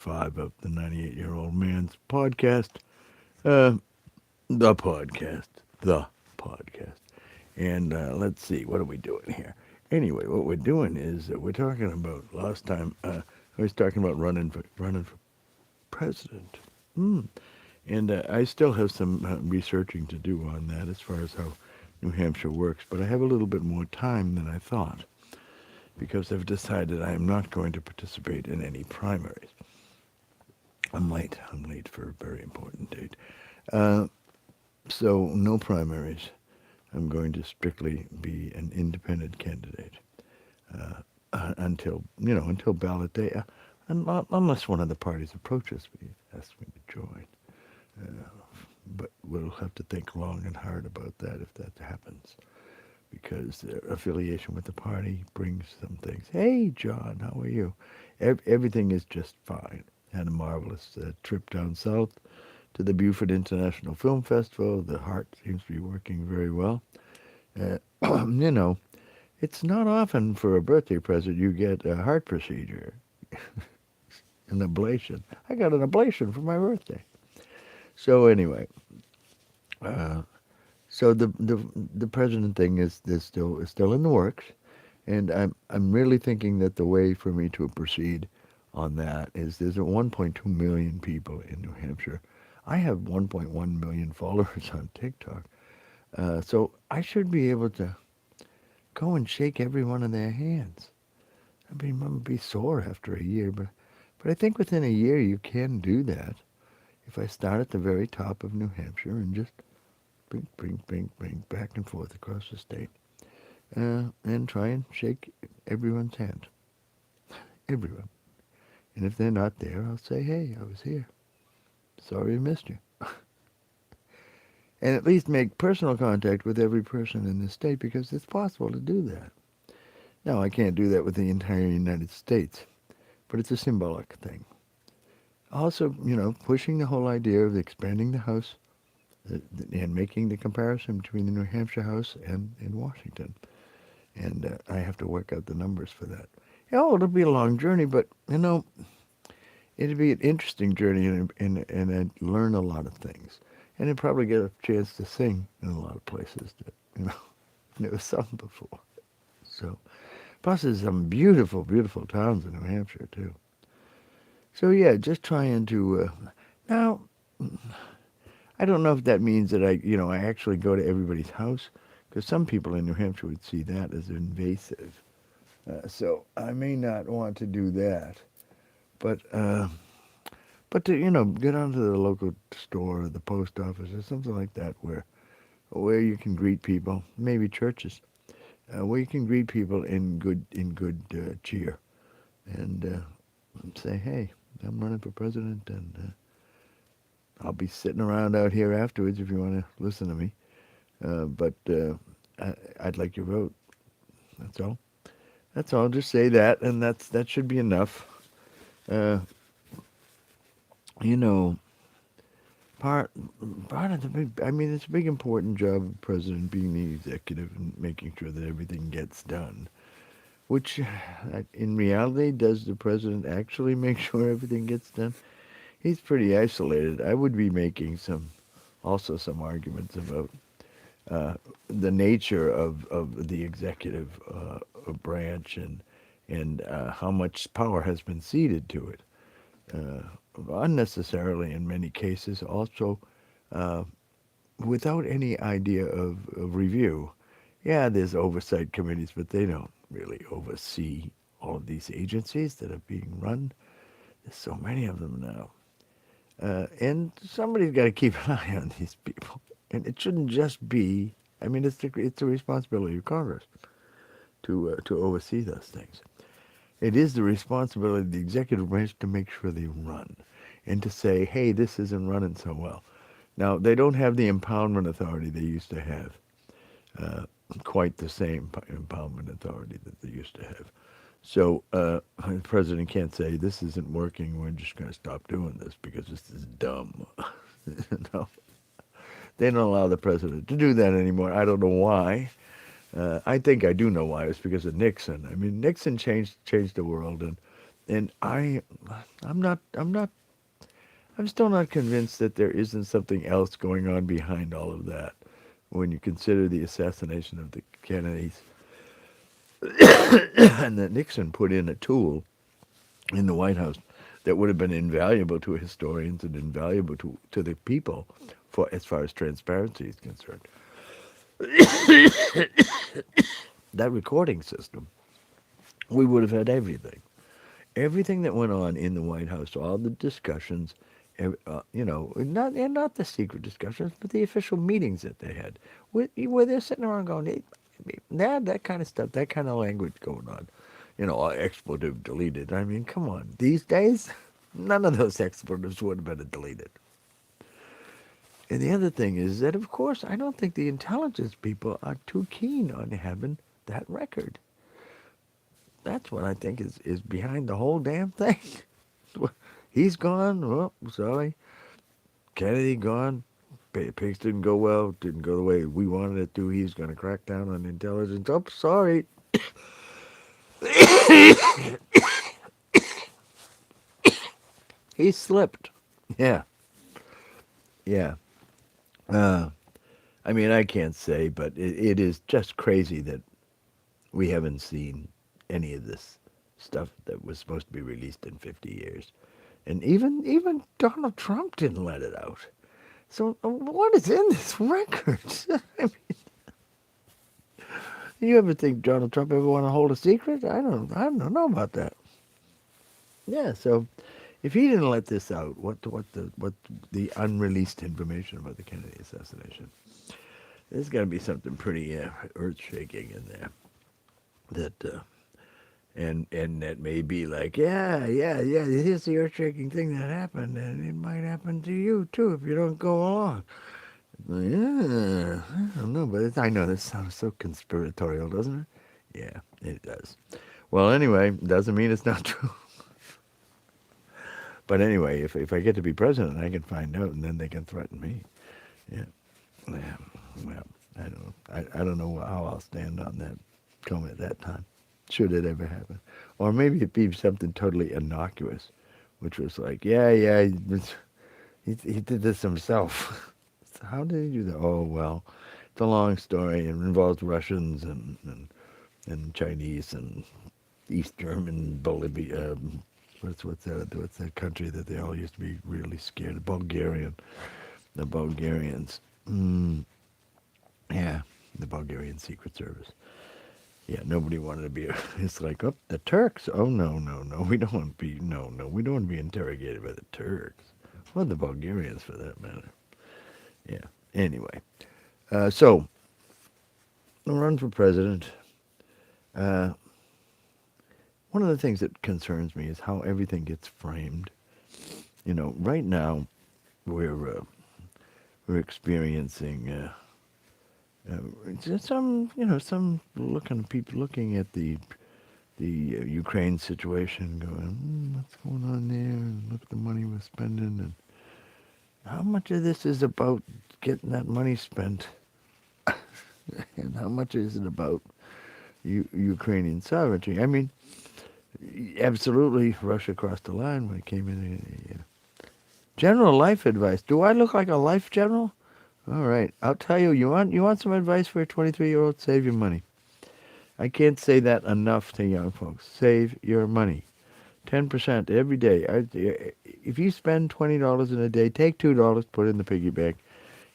5 of the 98-Year-Old Man's podcast. Uh, the podcast. The podcast. And let's see, what are we doing here? Anyway, what we're doing is we're talking about last time. I was talking about running for president. Mm. And I still have some researching to do on that as far as how New Hampshire works, but I have a little bit more time than I thought because I've decided I am not going to participate in any primaries. I'm late. I'm late for a very important date. Uh, so no primaries. I'm going to strictly be an independent candidate until ballot day, unless one of the parties approaches me, asks me to join. Uh, but we'll have to think long and hard about that if that happens, because their affiliation with the party brings some things. Hey, John, how are you? Everything is just fine. Had a marvelous trip down south to the Beaufort International Film Festival. The heart seems to be working very well. Uh, you know, it's not often for a birthday present you get a heart procedure, an ablation. I got an ablation for my birthday. So anyway, uh, so the president thing is still in the works, and I'm really thinking that the way for me to proceed on that is there's 1.2 million people in New Hampshire. I have 1.1 million followers on TikTok, so I should be able to go and shake every one of their hands. I mean, I'm gonna be sore after a year, but I think within a year you can do that. If I start at the very top of New Hampshire and just bring back and forth across the state, and try and shake everyone's hand, everyone. And if they're not there, I'll say, hey, I was here. Sorry I missed you. And at least make personal contact with every person in the state, because it's possible to do that. Now, I can't do that with the entire United States, but it's a symbolic thing. Also, pushing the whole idea of expanding the House and making the comparison between the New Hampshire House and in Washington. And I have to work out the numbers for that. It'll be a long journey, but, it'd be an interesting journey, and I'd learn a lot of things. And I'd probably get a chance to sing in a lot of places that, never sung before. So, plus there's some beautiful, beautiful towns in New Hampshire, too. So, yeah, just trying to, now, I don't know if that means that I actually go to everybody's house, because some people in New Hampshire would see that as invasive. So I may not want to do that. But to, get onto the local store or the post office or something like that where you can greet people, maybe churches, where you can greet people in good cheer, and say, hey, I'm running for president, and I'll be sitting around out here afterwards if you want to listen to me. But I'd like your vote. That's all. That's all. Just say that, and that should be enough. Uh, you know, part part of the big. I mean, it's a big important job of the president being the executive and making sure that everything gets done. Which, in reality, does the president actually make sure everything gets done? He's pretty isolated. I would be making some arguments about the nature of the executive branch, and how much power has been ceded to it, unnecessarily in many cases. Also, uh, without any idea of review. Yeah, there's oversight committees, but they don't really oversee all of these agencies that are being run. There's so many of them now. And somebody's got to keep an eye on these people. And it shouldn't just be, I mean, it's the responsibility of Congress to oversee those things. It is the responsibility of the executive branch to make sure they run and to say, hey, this isn't running so well. Now, they don't have the impoundment authority they used to have, quite the same impoundment authority that they used to have. So the president can't say, this isn't working, we're just going to stop doing this because this is dumb. No, they don't allow the president to do that anymore. I don't know why. I think I do know why. It's because of Nixon. I mean, Nixon changed the world, And I'm still not convinced that there isn't something else going on behind all of that when you consider the assassination of the Kennedys and that Nixon put in a tool in the White House that would have been invaluable to historians and invaluable to the people for as far as transparency is concerned. That recording system, we would have had everything. Everything that went on in the White House, all the discussions, not the secret discussions, but the official meetings that they had, where they're sitting around going, hey, that kind of stuff, that kind of language going on, expletive deleted. I mean, come on, these days, none of those expletives would have been deleted. And the other thing is that, of course, I don't think the intelligence people are too keen on having that record. That's what I think is behind the whole damn thing. He's gone. Well, sorry. Kennedy gone. Pigs didn't go well. Didn't go the way we wanted it to. He's going to crack down on intelligence. Oh, sorry. He slipped. Yeah. Yeah. Uh, I mean, I can't say, but it is just crazy that we haven't seen any of this stuff that was supposed to be released in 50 years. And even Donald Trump didn't let it out. So what is in this record? I mean, you ever think Donald Trump ever want to hold a secret? I don't know about that. Yeah, so if he didn't let this out, what the unreleased information about the Kennedy assassination? There's got to be something pretty earth-shaking in there. That and that may be like, yeah. Here's the earth-shaking thing that happened, and it might happen to you too if you don't go along. Yeah, I don't know, but I know this sounds so conspiratorial, doesn't it? Yeah, it does. Well, anyway, doesn't mean it's not true. But anyway, if I get to be president, I can find out, and then they can threaten me. Yeah, yeah. Well, I don't know how I'll stand on that come at that time, should it ever happen, or maybe it'd be something totally innocuous, which was like, yeah, he did this himself. So how did he do that? Oh well, it's a long story. It involves Russians and Chinese and East German, Bolivia. What's that country that they all used to be really scared of? Bulgarian. The Bulgarians. Yeah, the Bulgarian Secret Service. Yeah, nobody wanted to be. It's like, oh, the Turks. Oh no, we don't want to be. No, we don't want to be interrogated by the Turks. Well, the Bulgarians, for that matter. Yeah. Anyway, so run for president. Uh, One of the things that concerns me is how everything gets framed. Right now we're experiencing just some people looking at the Ukraine situation, going, what's going on there? And look at the money we're spending, and how much of this is about getting that money spent, and how much is it about Ukrainian sovereignty? I mean, absolutely, Russia crossed the line when it came in. General life advice. Do I look like a life general? All right, I'll tell you. You want some advice for a 23-year-old? Save your money. I can't say that enough to young folks. Save your money. 10% every day. If you spend $20 in a day, take $2, put it in the piggy bank,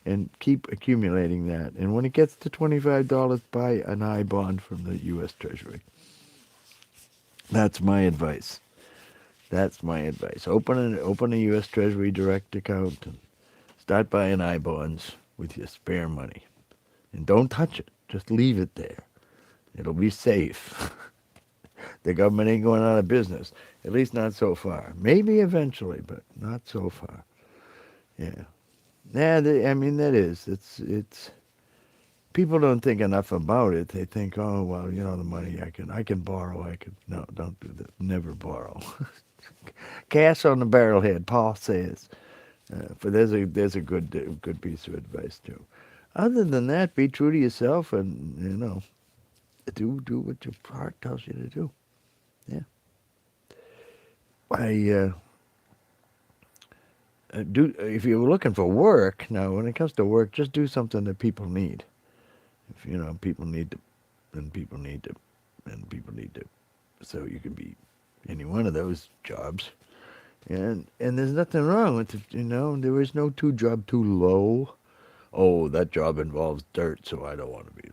and keep accumulating that. And when it gets to $25, buy an I bond from the U.S. Treasury. That's my advice. Open a U.S. Treasury direct account and start buying I bonds with your spare money. And don't touch it. Just leave it there. It'll be safe. The government ain't going out of business. At least not so far. Maybe eventually, but not so far. Yeah. Yeah, I mean, that is. It's. People don't think enough about it. They think, oh, well, the money I can borrow. No, don't do that. Never borrow. Cash on the barrelhead, Paul says. For there's a good piece of advice too. Other than that, be true to yourself, and do what your heart tells you to do. Yeah. I do. If you're looking for work now, when it comes to work, just do something that people need. If people need to, then people need to, and people need to. So you can be any one of those jobs, and there's nothing wrong with it. There is no job too low. Oh, that job involves dirt, so I don't want to be.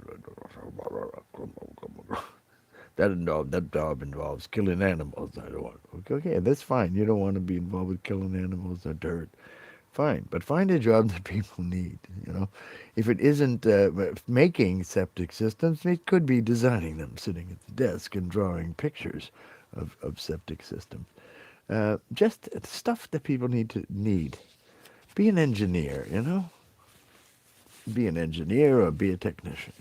That job involves killing animals. I don't want. Okay, that's fine. You don't want to be involved with killing animals or dirt. Fine, but find a job that people need. If it isn't making septic systems, it could be designing them, sitting at the desk and drawing pictures of septic systems. Just stuff that people need. Be an engineer. Be an engineer or be a technician.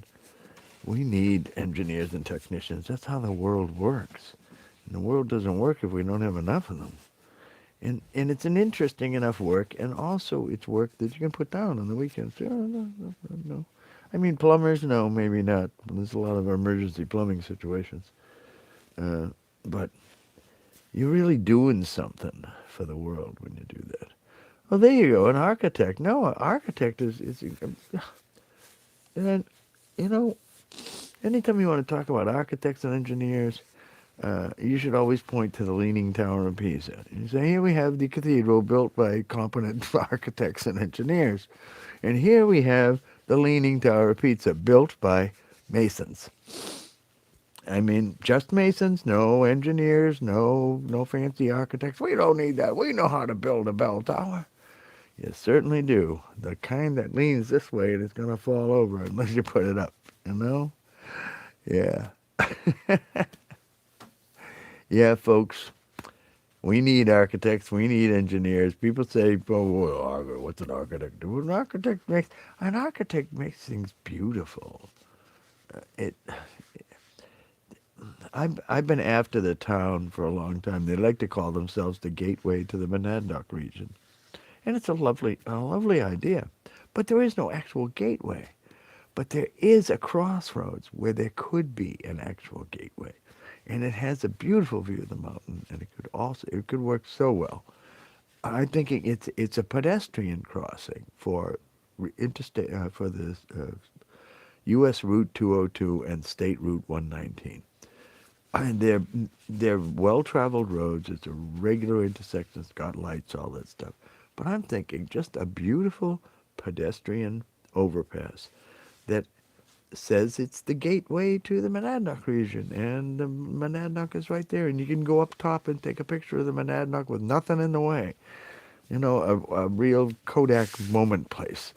We need engineers and technicians. That's how the world works. And the world doesn't work if we don't have enough of them. And it's an interesting enough work, and also it's work that you can put down on the weekends. Oh, no. I mean, plumbers, no, maybe not. There's a lot of emergency plumbing situations. But you're really doing something for the world when you do that. Well, there you go, an architect. No, an architect is and, you know, anytime you want to talk about architects and engineers, you should always point to the Leaning Tower of Pisa. You say, here we have the cathedral built by competent architects and engineers. And here we have the Leaning Tower of Pisa built by masons. I mean, just masons, no engineers, no fancy architects. We don't need that. We know how to build a bell tower. You certainly do. The kind that leans this way and it's going to fall over unless you put it up, you know? Yeah. Yeah, folks. We need architects. We need engineers. People say, "Oh, what's an architect do?" An architect makes things beautiful. It. I've been after the town for a long time. They like to call themselves the gateway to the Monadnock region, and it's a lovely idea. But there is no actual gateway. But there is a crossroads where there could be an actual gateway, and it has a beautiful view of the mountain, and it could work so well. I'm thinking it's a pedestrian crossing for interstate for the U.S. Route 202 and State Route 119. And they're well-traveled roads. It's a regular intersection. It's got lights, all that stuff. But I'm thinking just a beautiful pedestrian overpass that says it's the gateway to the Monadnock region, and the Monadnock is right there, and you can go up top and take a picture of the Monadnock with nothing in the way. A real Kodak moment place.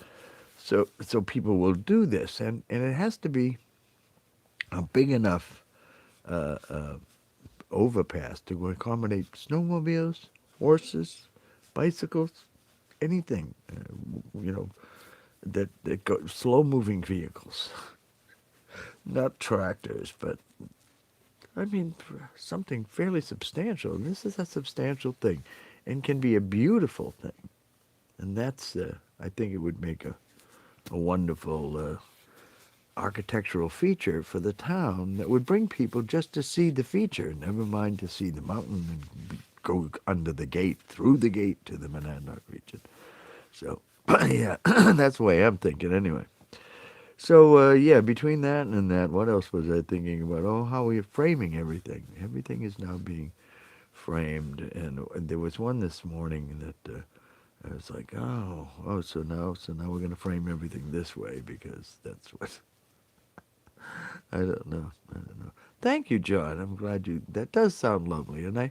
So people will do this, and it has to be a big enough overpass to accommodate snowmobiles, horses, bicycles, anything, that go slow-moving vehicles, not tractors, but I mean something fairly substantial. And this is a substantial thing, and can be a beautiful thing, and that's I think it would make a wonderful architectural feature for the town that would bring people just to see the feature, never mind to see the mountain and go under the gate, through the gate to the Monadnock region. So, yeah, that's the way I'm thinking anyway. So, yeah, between that and that, what else was I thinking about? Oh, how we're framing everything. Everything is now being framed. And there was one this morning that I was like, so now we're going to frame everything this way because that's what I don't know. Thank you, John. I'm glad that does sound lovely. And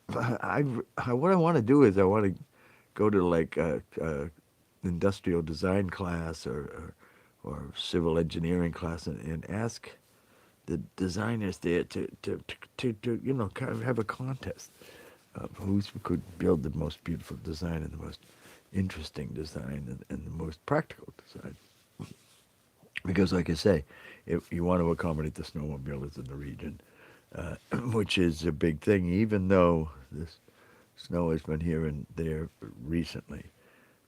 what I want to do is I want to go to like a industrial design class or civil engineering class and ask the designers there to kind of have a contest of who could build the most beautiful design and the most interesting design and the most practical design. Because, like I say, if you want to accommodate the snowmobilers in the region, which is a big thing, even though this snow has been here and there recently.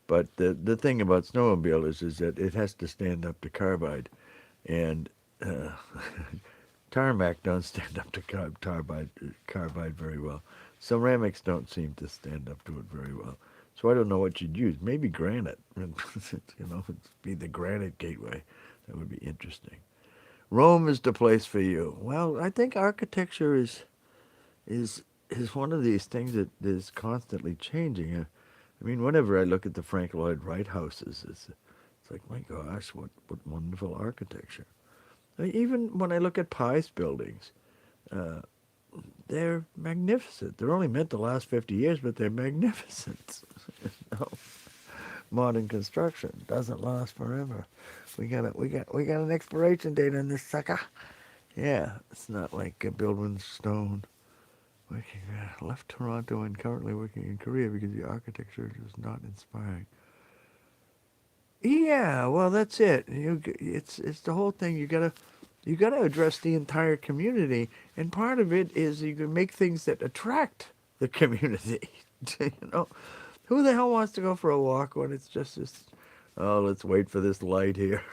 But the thing about snowmobilers is that it has to stand up to carbide, and tarmac don't stand up to carbide very well. Ceramics don't seem to stand up to it very well. So I don't know what you'd use. Maybe granite. It'd be the granite gateway. That would be interesting. Rome is the place for you. Well, I think architecture is is one of these things that is constantly changing. I mean, whenever I look at the Frank Lloyd Wright houses, it's like, my gosh, what wonderful architecture. I mean, even when I look at Pi's buildings, uh, they're magnificent. They're only meant to last 50 years, but they're magnificent. No, modern construction doesn't last forever. We got an expiration date on this sucker. Yeah, it's not like building stone. Working left Toronto and currently working in Korea because the architecture is not inspiring. Yeah, well, that's it. It's the whole thing. You gotta address the entire community, and part of it is you can make things that attract the community. you know, who the hell wants to go for a walk when it's just this? Oh, let's wait for this light here.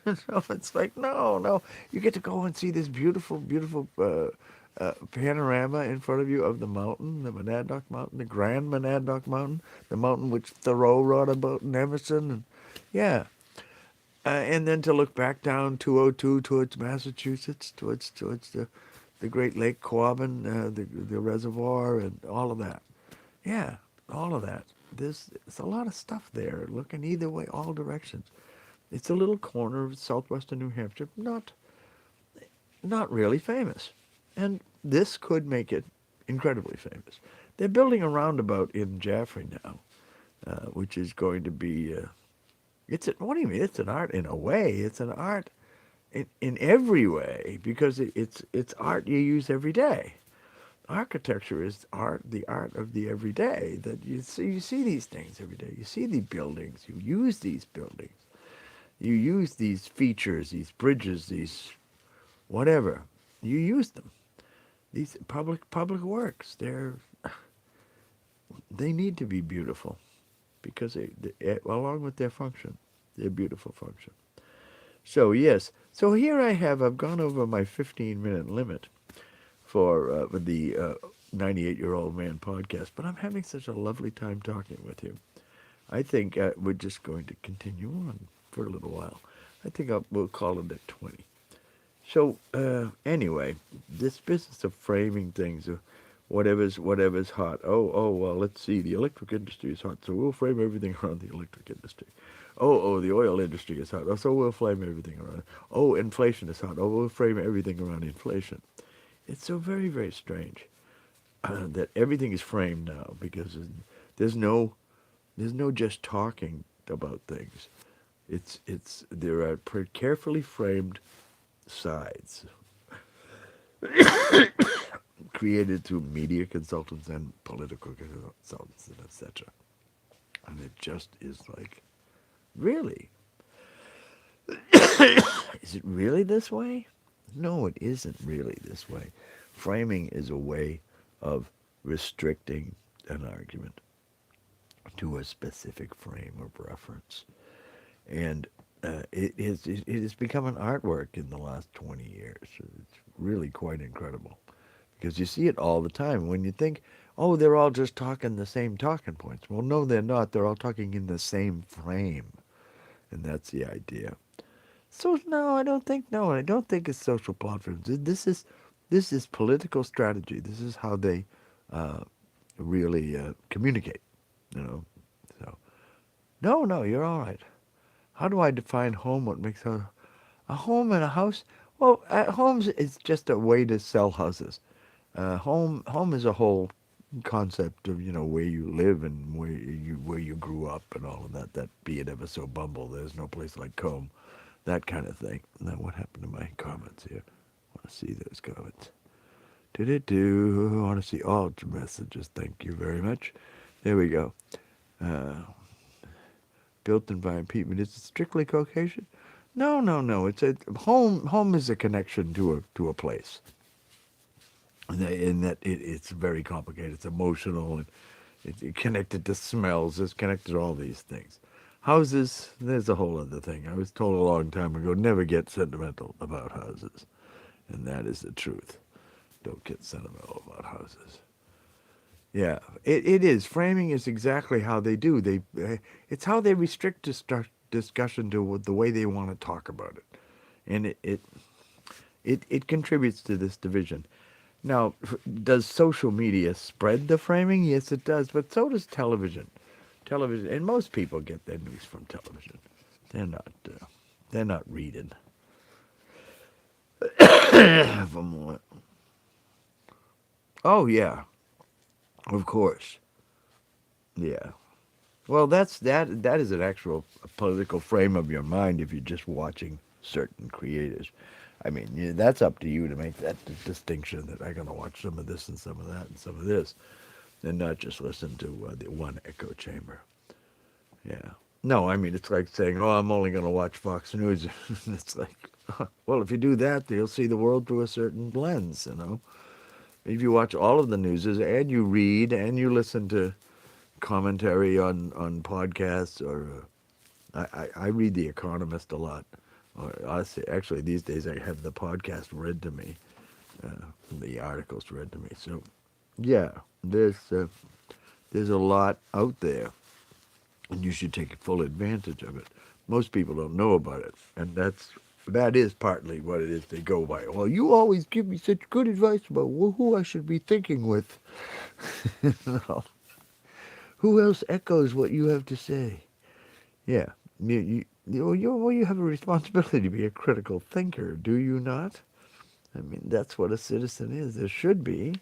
So it's like, no, no. You get to go and see this beautiful, beautiful panorama in front of you of the mountain, the Monadnock Mountain, the Grand Monadnock Mountain, the mountain which Thoreau wrote about in Emerson, and yeah, and then to look back down 202 towards Massachusetts, towards the Great Lake Quabbin, the reservoir, and all of that. Yeah, all of that. There's a lot of stuff there. Looking either way, all directions. It's a little corner of southwestern New Hampshire, not really famous, and this could make it incredibly famous. They're building a roundabout in Jaffrey now, which is going to be. What do you mean? It's an art in a way. It's an art in every way because it's art you use every day. Architecture is art, the art of the everyday. That you see these things every day. You see the buildings. You use these buildings. You use these features, these bridges, these whatever. You use them. These public works. They need to be beautiful because along with their function, their beautiful function. So yes, so here I've gone over my 15-minute limit for the 98-year-old man podcast, but I'm having such a lovely time talking with you. I think we're just going to continue on for a little while. I think we'll call it at 20. So anyway, this business of framing things, whatever's hot. Oh, well, let's see. The electric industry is hot, so we'll frame everything around the electric industry. Oh, the oil industry is hot. Oh, so we'll frame everything around. Oh, inflation is hot. Oh, we'll frame everything around inflation. It's so very, very strange that everything is framed now because there's no just talking about things. There are carefully framed sides created through media consultants and political consultants and etc. And it just is like, really? Is it really this way? No, it isn't really this way. Framing is a way of restricting an argument to a specific frame of reference. And it has become an artwork in the last 20 years. It's really quite incredible. Because you see it all the time. When you think, oh, they're all just talking the same talking points. Well, no, they're not. They're all talking in the same frame. And that's the idea. So, no, I don't think it's social platforms. This is political strategy. This is how they really communicate, you know. So, no, you're all right. How do I define home? What makes a home and a house? Well, homes is just a way to sell houses. Home is a whole concept of where you live and where you grew up and all of that. That be it ever so bumble. There's no place like home, that kind of thing. Now what happened to my comments here? I want to see those comments. I want to see all the messages. Thank you very much. There we go. Built environment. Is it strictly Caucasian? No. It's a home. Home is a connection to a place. In that it's very complicated. It's emotional and it's connected to smells. It's connected to all these things. Houses, there's a whole other thing. I was told a long time ago, never get sentimental about houses. And that is the truth. Don't get sentimental about houses. Yeah, it is. Framing is exactly how they do. It's how they restrict discussion to the way they want to talk about it, and it contributes to this division. Now, does social media spread the framing? Yes, it does, but so does television. Television, and most people get their news from television. They're not. They're not reading. From oh yeah, of course. Yeah. Well, that is an actual political frame of your mind if you're just watching certain creators. I mean, that's up to you to make that distinction that I'm going to watch some of this and some of that and some of this, and not just listen to the one echo chamber. Yeah. No, I mean, it's like saying, oh, I'm only going to watch Fox News. It's like, well, if you do that, you'll see the world through a certain lens, you know. If you watch all of the newses and you read and you listen to commentary on podcasts or I read The Economist a lot. Or actually, these days I have the podcast read to me, the articles read to me. So, yeah, there's a lot out there, and you should take full advantage of it. Most people don't know about it, and that is partly what it is they go by. Well, you always give me such good advice about who I should be thinking with. No. Who else echoes what you have to say? Yeah, you have a responsibility to be a critical thinker, do you not? I mean, that's what a citizen is. There should be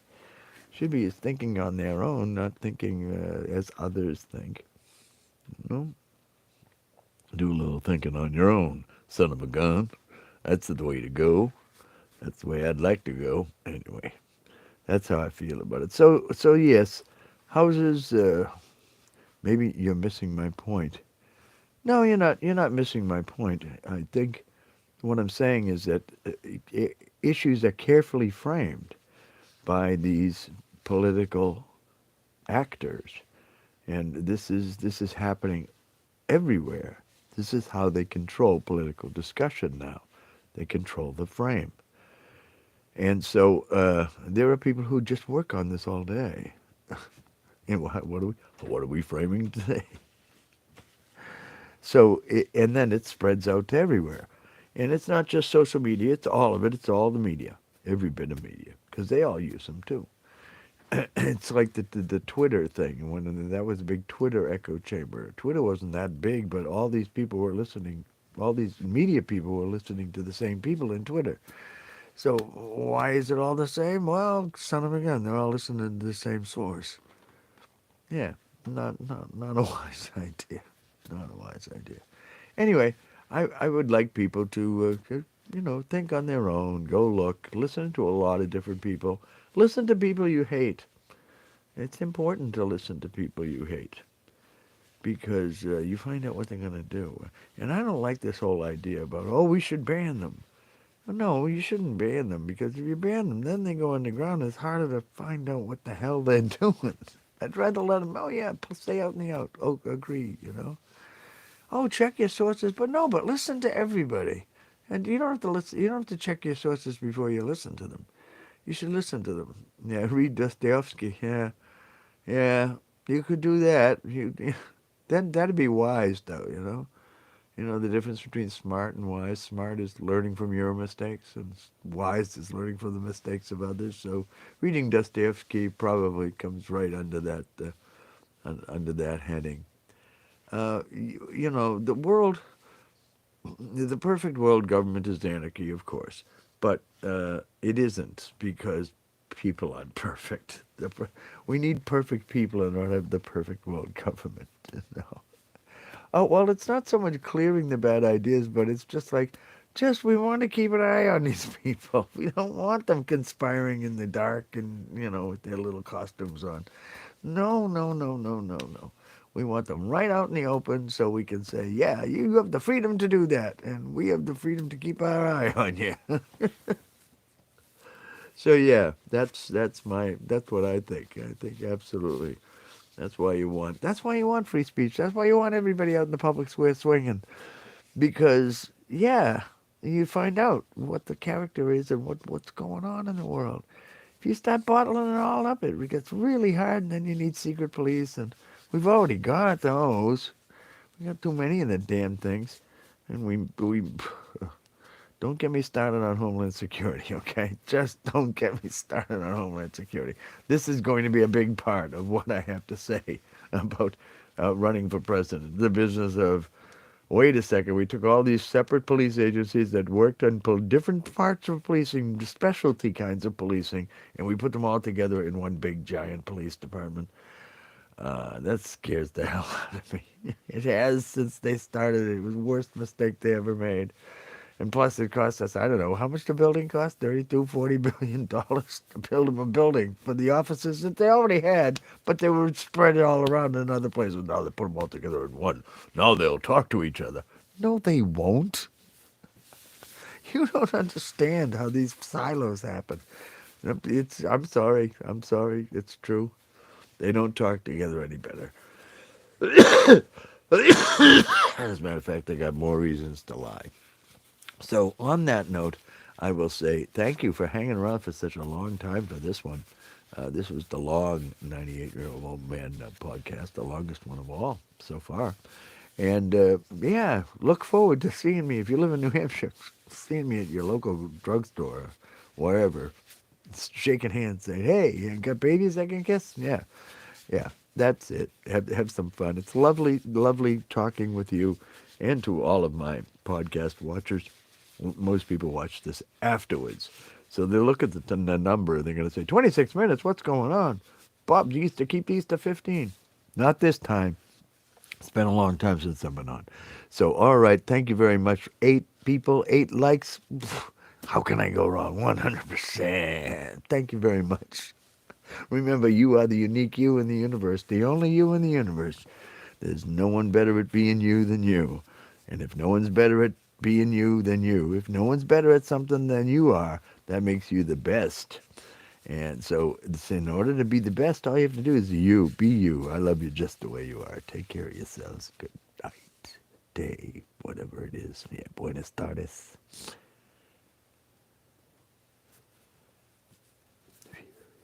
thinking on their own, not thinking as others think. No, do a little thinking on your own, son of a gun. That's the way to go. That's the way I'd like to go. Anyway, that's how I feel about it. So yes, houses. Maybe you're missing my point. No, you're not. You're not missing my point. I think what I'm saying is that issues are carefully framed by these political actors, and this is happening everywhere. This is how they control political discussion now. They control the frame, and so there are people who just work on this all day. And what are we framing today? So, and then it spreads out to everywhere. And it's not just social media, it's all of it. It's all the media, every bit of media, because they all use them too. It's like the Twitter thing. When that was a big Twitter echo chamber. Twitter wasn't that big, but all these people were listening. All these media people were listening to the same people in Twitter. So why is it all the same? Well, son of a gun, they're all listening to the same source. Yeah, not a wise idea. Not a wise idea. Anyway, I would like people to think on their own, go look, listen to a lot of different people. Listen to people you hate. It's important to listen to people you hate because you find out what they're going to do. And I don't like this whole idea about, oh, we should ban them. No, you shouldn't ban them because if you ban them, then they go underground. It's harder to find out what the hell they're doing. I'd rather let them, oh, yeah, stay out in the out. Oh, agree, you know. Oh, check your sources, but no, but listen to everybody. And you don't have to listen. You don't have to check your sources before you listen to them. You should listen to them. Yeah, read Dostoevsky. Yeah, yeah, you could do that. Then that'd be wise, though. You know the difference between smart and wise. Smart is learning from your mistakes, and wise is learning from the mistakes of others. So reading Dostoevsky probably comes right under under that heading. The world, the perfect world government is anarchy, of course, but it isn't because people aren't perfect. We need perfect people in order to have the perfect world government. No. Oh, well, it's not so much clearing the bad ideas, but it's just like, we want to keep an eye on these people. We don't want them conspiring in the dark and, with their little costumes on. No, no, no, no, no, no. We want them right out in the open so we can say, yeah, you have the freedom to do that, and we have the freedom to keep our eye on you. So yeah, that's what I think. I think absolutely. That's why you want free speech. That's why you want everybody out in the public square swinging. Because yeah, you find out what the character is and what's going on in the world. If you start bottling it all up, it gets really hard, and then you need secret police, and we've already got those. We got too many of the damn things, and we don't get me started on Homeland Security, okay? Just don't get me started on Homeland Security. This is going to be a big part of what I have to say about running for president. The business of, wait a second, we took all these separate police agencies that worked on different parts of policing, specialty kinds of policing, and we put them all together in one big giant police department. That scares the hell out of me. It has since they started. It was the worst mistake they ever made. And plus, it cost us, I don't know, how much the building cost? $40 billion to build them a building for the offices that they already had, but they were spread all around in other places. Now they put them all together in one. Now they'll talk to each other. No, they won't. You don't understand how these silos happen. I'm sorry. I'm sorry. It's true. They don't talk together any better. As a matter of fact, they got more reasons to lie. So, on that note, I will say thank you for hanging around for such a long time for this one. This was the long 98-year-old old man podcast, the longest one of all so far. And yeah, look forward to seeing me if you live in New Hampshire, seeing me at your local drugstore, wherever, shaking hands, saying, "Hey, you got babies I can kiss?" Yeah, yeah, that's it. Have some fun. It's lovely talking with you, and to all of my podcast watchers. Most people watch this afterwards, so they look at the number. They're going to say 26 minutes. What's going on? Bob used to keep these to 15. Not this time. It's been a long time since I've been on. So, all right. Thank you very much. 8 people, 8 likes. How can I go wrong? 100%. Thank you very much. Remember, you are the unique you in the universe, the only you in the universe. There's no one better at being you than you. And if no one's better at being you than you, if no one's better at something than you are, that makes you the best. And so in order to be the best, all you have to do is you. Be you. I love you just the way you are. Take care of yourselves. Good night, day, whatever it is. Yeah, buenas tardes.